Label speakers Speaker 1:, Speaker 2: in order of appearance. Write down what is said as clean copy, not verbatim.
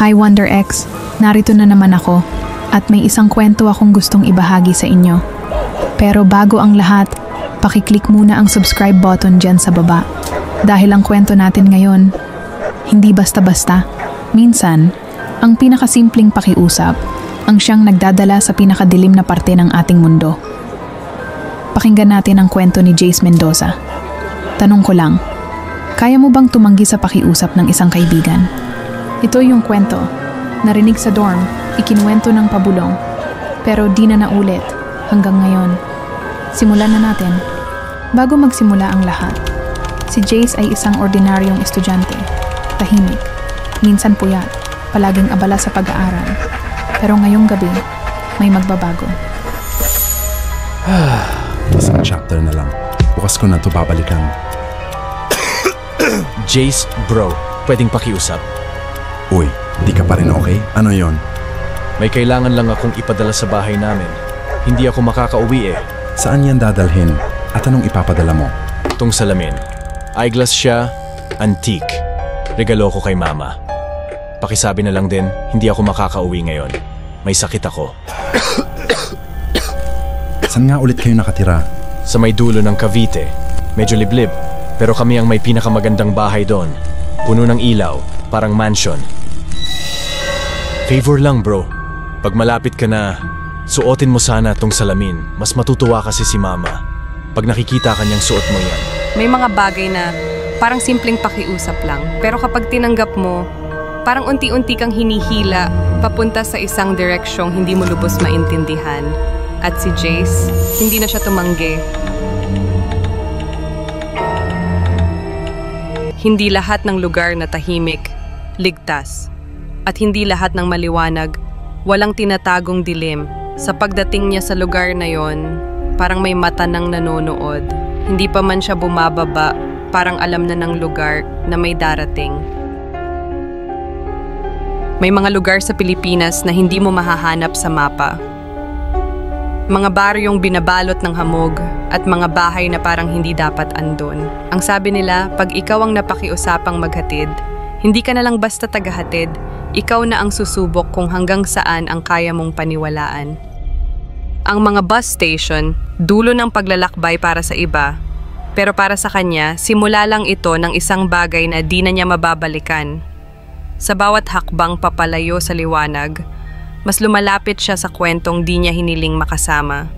Speaker 1: Hi Wonder X, narito na naman ako at may isang kwento akong gustong ibahagi sa inyo. Pero bago ang lahat, pakiclick muna ang subscribe button dyan sa baba. Dahil ang kwento natin ngayon, hindi basta-basta. Minsan, ang pinakasimpleng pakiusap ang siyang nagdadala sa pinakadilim na parte ng ating mundo. Pakinggan natin ang kwento ni Jace Mendoza. Tanong ko lang, kaya mo bang tumanggi sa pakiusap ng isang kaibigan? Ito yung kwento. Narinig sa dorm, ikinuwento ng pabulong, pero di na naulit hanggang ngayon. Simulan na natin. Bago magsimula ang lahat, si Jace ay isang ordinaryong estudyante. Tahimik, minsan puyat, palaging abala sa pag-aaral. Pero ngayong gabi, may magbabago.
Speaker 2: Isang chapter na lang. Bukas ko na ito babalikan.
Speaker 3: Jace, bro, pwedeng pakiusap?
Speaker 2: Uy, di ka pa rin okay? Ano yon?
Speaker 3: May kailangan lang akong ipadala sa bahay namin. Hindi ako makakauwi eh.
Speaker 2: Saan yan dadalhin? At anong ipapadala mo?
Speaker 3: Itong salamin. Eyeglass siya, antique. Regalo ko kay mama. Pakisabi na lang din, hindi ako makakauwi ngayon. May sakit ako.
Speaker 2: Saan nga ulit kayo nakatira?
Speaker 3: Sa may dulo ng Cavite. Medyo liblib. Pero kami ang may pinakamagandang bahay doon. Puno ng ilaw, parang mansion. Favor lang bro. Pag malapit ka na, suotin mo sana tong salamin. Mas matutuwa kasi si mama. Pag nakikita kanyang suot mo yan.
Speaker 4: May mga bagay na parang simpleng pakiusap lang. Pero kapag tinanggap mo, parang unti-unti kang hinihila papunta sa isang direksyong hindi mo lubos maintindihan. At si Jace, hindi na siya tumanggi. Hindi lahat ng lugar na tahimik, ligtas. At hindi lahat ng maliwanag, walang tinatagong dilim. Sa pagdating niya sa lugar na yon, parang may mata nang nanonood. Hindi pa man siya bumababa, parang alam na ng lugar na may darating. May mga lugar sa Pilipinas na hindi mo mahahanap sa mapa. Mga baryong binabalot ng hamog at mga bahay na parang hindi dapat andon. Ang sabi nila, pag ikaw ang napakiusapang maghatid, hindi ka na lang basta tagahatid, ikaw na ang susubok kung hanggang saan ang kaya mong paniwalaan. Ang mga bus station, dulo ng paglalakbay para sa iba, pero para sa kanya, simula lang ito ng isang bagay na di na niya mababalikan. Sa bawat hakbang papalayo sa liwanag, mas lumalapit siya sa kwentong di niya hiniling makasama.